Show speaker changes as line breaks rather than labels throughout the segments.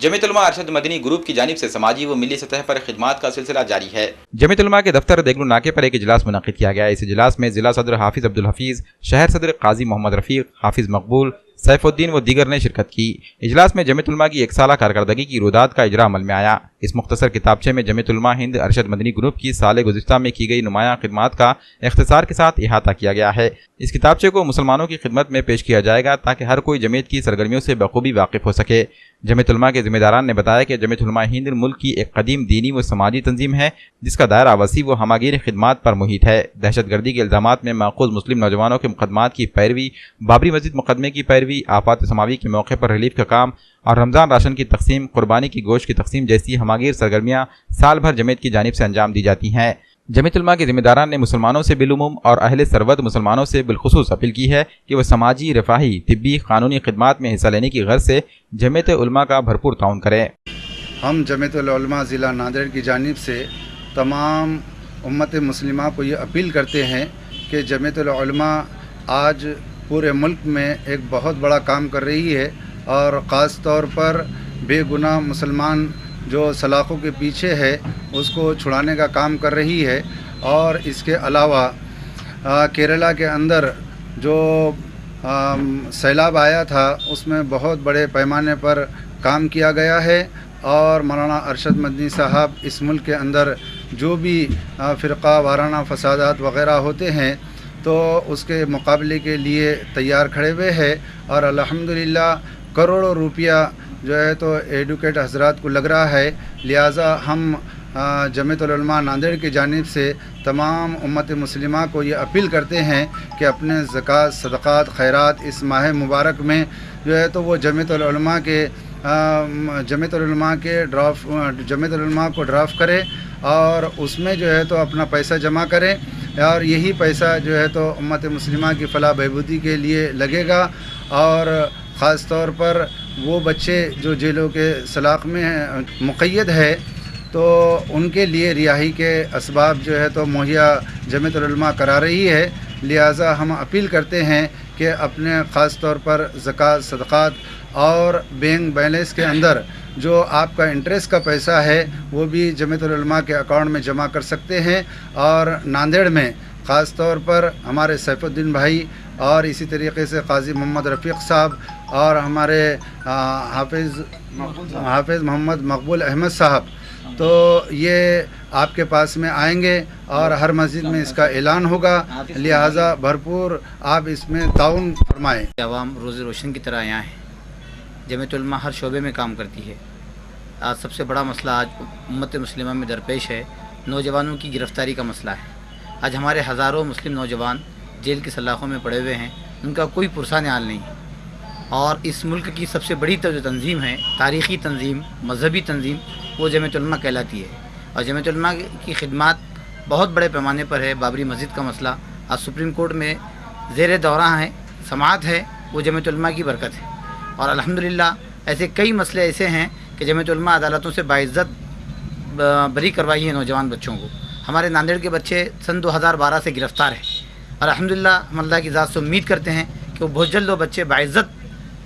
Jamiat Ulama Arshad Madani group की जानिब से समाजी व मिली सतह पर खिदमात का सिलसिला जारी है। जमीयत उलमा के दफ्तर देगलू नाके पर एक इजलास मुनक़िद किया गया। इस इजलास में जिला सदर हाफिज अब्दुल हफीज़, शहर सदर काजी मोहम्मद रफ़ीक, हाफिज मकबूल, सैफुद्दीन व दीगर ने शिरकत की। इजलास में जमीयत उलमा की एक साला कारकर्दगी की रुदात का इजरा अमल में आया। इस मुख्तसर किताबचे में जमीयत उलमा हिंद अरशद मदनी ग्रुप की साल गुज़िश्ता में की गई नुमायां खिदमात का इख्तिसार के साथ इहाता किया गया है। इस किताबचे को मुसलमानों की खिदमत में पेश किया जाएगा ताकि हर कोई जमीयत की सरगर्मियों से बखूबी वाकिफ़ हो सके। जमीयत उलमा के ज़िम्मेदारान ने बताया कि जमीयत उलमा हिंद मुल्क की एक कदीम दीनी व समाजी तंजीम है जिसका दायरा वसी व हमागीर खिदमात पर मुहित है। दहशत गर्दी के इल्ज़ामात में माखूज़ मुस्लिम नौजवानों के मुकदमात की पैरवी, बाबरी मस्जिद मुकदमे की पैरवी, आफात समावी के मौके पर रिलीफ का काम और रमज़ान राशन की तकसीम, कुर्बानी की गोश्त की तकसीम जैसी हमागीर सरगर्मियाँ साल भर जमीयत की जानिब से अंजाम दी जाती हैं। जमीयत उलमा के ज़िम्मेदारान ने मुसलमानों से बिलुमुम और अहले सरवत मुसलमानों से बिलखुसूस अपील की है कि वह समाजी, रफ़ाही, तिब्बी, कानूनी खिदमात में हिस्सा लेने की गर्ज से जमीयत उलमा का भरपूर ताउन करें।
हम जमीयत उलमा ज़िला नांदेड़ की जानिब से तमाम उम्मत मुस्लिमा को ये अपील करते हैं कि जमीयत उलमा आज पूरे मुल्क में एक बहुत बड़ा काम कर रही है और ख़ास तौर पर बेगुनाह मुसलमान जो सलाखों के पीछे है उसको छुड़ाने का काम कर रही है। और इसके अलावा केरला के अंदर जो सैलाब आया था उसमें बहुत बड़े पैमाने पर काम किया गया है और मौलाना अरशद मदनी साहब इस मुल्क के अंदर जो भी फ़िरक़ा वाराना फसादात वग़ैरह होते हैं तो उसके मुकाबले के लिए तैयार खड़े हुए हैं। और अल्हम्दुलिल्लाह करोड़ों रुपया जो है तो एडुकेट हज़रात को लग रहा है। लिहाजा हम जमीयत उलमा नांदेड़ की जानिब से तमाम उम्मत मुस्लिमा को ये अपील करते हैं कि अपने ज़कात, सदक़ात, खैरात इस माह मुबारक में जो है तो वो जमीयत उलमा को ड्राफ्ट करे और उसमें जो है तो अपना पैसा जमा करें और यही पैसा जो है तो उम्मत मुस्लिमा की फलाह बहबूदी के लिए लगेगा। और ख़ास तौर पर वो बच्चे जो जेलों के सलाख में मुक़य्यद है तो उनके लिए रिहाई के असबाब जो है तो मुहैया जमीयत उलमा करा रही है। लिहाजा हम अपील करते हैं कि अपने ख़ास तौर पर ज़कात, सदक़ात और बैंक बैलेंस के अंदर जो आपका इंटरेस्ट का पैसा है वो भी जमीयत उलमा के अकाउंट में जमा कर सकते हैं। और नांदेड़ में ख़ास तौर पर हमारे सैफुद्दीन भाई और इसी तरीके से काजी मोहम्मद रफ़ीक साहब और हमारे हाफिज़ मोहम्मद मकबूल अहमद साहब तो ये आपके पास में आएंगे और हर मस्जिद में इसका ऐलान होगा। लिहाजा भरपूर आप इसमें ताउन फरमाएँ।
अवाम रोज़ रोशन की तरह यहाँ है। जमीयत उलमा हर शोबे में काम करती है। आज सबसे बड़ा मसला आज उम्मत मुस्लिमा में दरपेश है, नौजवानों की गिरफ़्तारी का मसला है। आज हमारे हज़ारों मुस्लिम नौजवान जेल की सलाखों में पड़े हुए हैं, उनका कोई पुरसान हाल नहीं। और इस मुल्क की सबसे बड़ी जो तंजीम है, तारीख़ी तंजीम, मजहबी तंजीम, वो जमीयत उलमा कहलाती है। और जमीयत उलमा की खिदमात बहुत बड़े पैमाने पर है। बाबरी मस्जिद का मसला आज सुप्रीम कोर्ट में ज़ेर दौरा है, समाअत है, वो जमीयत उलमा की बरकत है। और अल्हम्दुलिल्लाह ऐसे कई मसले ऐसे हैं कि जमीयत उलमा अदालतों से बाइज़्ज़त बरी करवाई है नौजवान बच्चों को। हमारे नांदेड़ के बच्चे सन 2012 से गिरफ़्तार हैं और अल्हम्दुलिल्लाह हम अल्लाह की ज़ात से उम्मीद करते हैं कि वो बहुत जल्द वो बच्चे बाइज़्ज़त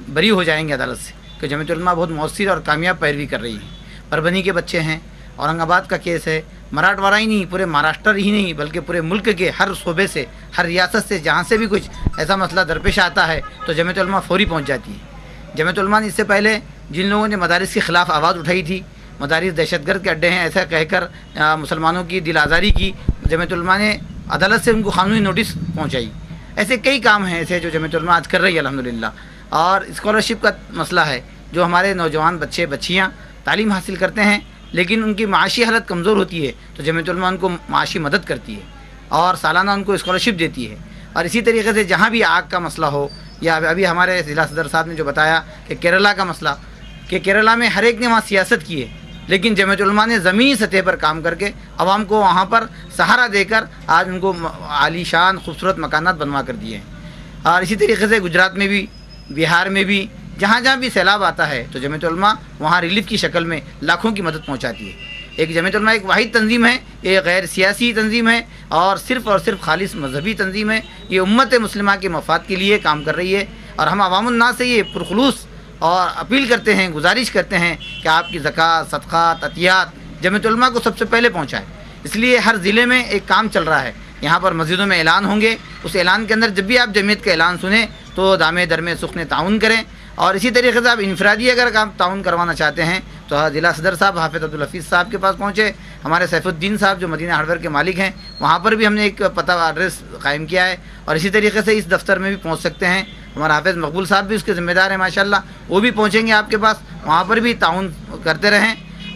बरी हो जाएंगे अदालत से, कि जमीयत उलमा बहुत मौसर और कामयाब पैरवी कर रही है। परभनी के बच्चे हैं, औरंगाबाद का केस है, मराठवाड़ा ही नहीं, पूरे महाराष्ट्र ही नहीं बल्कि पूरे मुल्क के हर सूबे से, हर रियासत से जहाँ से भी कुछ ऐसा मसला दरपेश आता है तो जमीयत उलमा फौरी पहुँच जाती है। जमीयत उलमा ने इससे पहले जिन लोगों ने मदारिस के ख़िलाफ़ आवाज़ उठाई थी, मदारिस दहशतगर्द के अड्डे हैं ऐसा कहकर मुसलमानों की दिल आज़ारी की, जमीयत उलमा ने अदालत से उनको कानूनी नोटिस पहुँचाई। ऐसे कई काम हैं ऐसे जो जमीयत उलमा आज कर रही है अल्हम्दुलिल्लाह। और स्कॉलरशिप का मसला है, जो हमारे नौजवान बच्चे बच्चियाँ तालीम हासिल करते हैं लेकिन उनकी माशी हालत कमज़ोर होती है तो जमीयत उलमा उनको माशी मदद करती है और सालाना उनको स्कॉलरशिप देती है। और इसी तरीके से जहाँ भी आग का मसला हो, या अभी हमारे ज़िला सदर साहब ने जो बताया कि केरला का मसला, कि केरला में हर एक ने वहाँ सियासत की है लेकिन जमीयत उलमा ने ज़मीनी सतह पर काम करके आवाम को वहाँ पर सहारा देकर आज उनको आलीशान खूबसूरत मकानात बनवा कर दिए हैं। और इसी तरीके से गुजरात में भी, बिहार में भी, जहाँ जहाँ भी सैलाब आता है तो जमीयत उलमा वहाँ रिलीफ की शक्ल में लाखों की मदद पहुँचाती है। एक जमीयत उलमा एक वाहिद तंजीम है, ये गैर सियासी तंजीम है और सिर्फ खालिस मजहबी तंजीम है। ये उम्मत मुस्लिमा के मफाद के लिए काम कर रही है और हम अवामुन्नास से ये पुरखुलूस اور اپیل کرتے ہیں، گزارش کرتے ہیں کہ آپ کی زکوٰۃ، صدقات، عطیات جمعیت علماء کو سب سے پہلے پہنچائیں۔ اس لیے ہر ضلع میں ایک کام چل رہا ہے، یہاں پر مسجدوں میں اعلان ہوں گے، اس اعلان کے اندر جب بھی آپ جمعیت کا اعلان سنیں تو دامے درمے سخن تعاون کریں، اور اسی طریقے سے آپ انفرادی اگر کام تعاون کروانا چاہتے ہیں تو ضلع صدر صاحب حافظ عبدالحفیظ صاحب کے پاس پہنچے، ہمارے سیف الدین صاحب جو مدینہ ہارڈ ویئر کے مالک ہیں وہاں پر بھی ہم نے ایک پتہ ایڈریس قائم کیا ہے، اور اسی طریقے سے اس دفتر میں بھی پہنچ سکتے ہیں۔ ہمارا حافظ مقبول صاحب بھی اس کے ذمہ دار ہیں ماشاءاللہ، وہ بھی پہنچیں گے آپ کے پاس، وہاں پر بھی تعاون کرتے رہیں،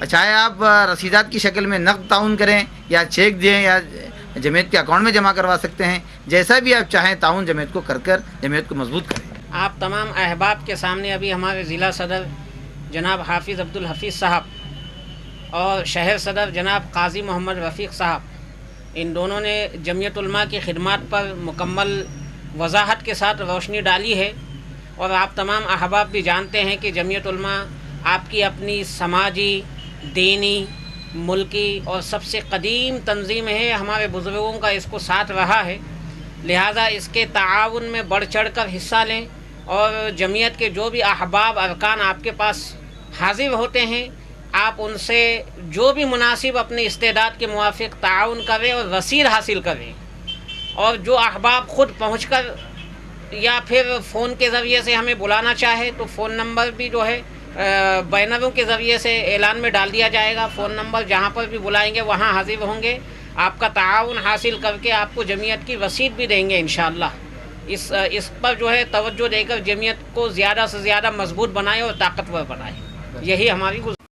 چاہے آپ رسیدات کی شکل میں نقد تعاون کریں یا چیک دیں یا جمعیت کے اکاؤنٹ میں جمع کروا سکتے ہیں، جیسا بھی آپ چاہیں تعاون جمعیت کو کر جمعیت کو مضبوط کریں۔
آپ تمام احباب کے سامنے ابھی ہمارے ضلع صدر جناب حافظ عبدالحفیظ صاحب اور شہر صدر جناب قاضی محمد رفیق صاحب، ان دونوں نے جمعیت علماء کی خدمات پر مکمل وضاحت کے ساتھ روشنی ڈالی ہے، اور آپ تمام احباب بھی جانتے ہیں کہ جمعیت علماء آپ کی اپنی سماجی، دینی، ملکی اور سب سے قدیم تنظیم ہے، ہمارے بزرگوں کا اس کو ساتھ رہا ہے، لہٰذا اس کے تعاون میں بڑھ چڑھ کر حصہ لیں، اور جمعیت کے جو بھی احباب ارکان آپ کے پاس حاضر ہوتے ہیں آپ ان سے جو بھی مناسب اپنی استعداد کے موافق تعاون کریں اور رسید حاصل کریں، اور جو احباب خود پہنچ کر یا پھر فون کے ذریعے سے ہمیں بلانا چاہے تو فون نمبر بھی جو ہے بینروں کے ذریعے سے اعلان میں ڈال دیا جائے گا، فون نمبر جہاں پر بھی بلائیں گے وہاں حاضر ہوں گے، آپ کا تعاون حاصل کر کے آپ کو جمعیت کی رسید بھی دیں گے انشاءاللہ۔ اس پر جو ہے توجہ دے کر جمعیت کو زیادہ سے زیادہ مضبوط بنائیں اور طاقتور بنائیں، یہی ہماری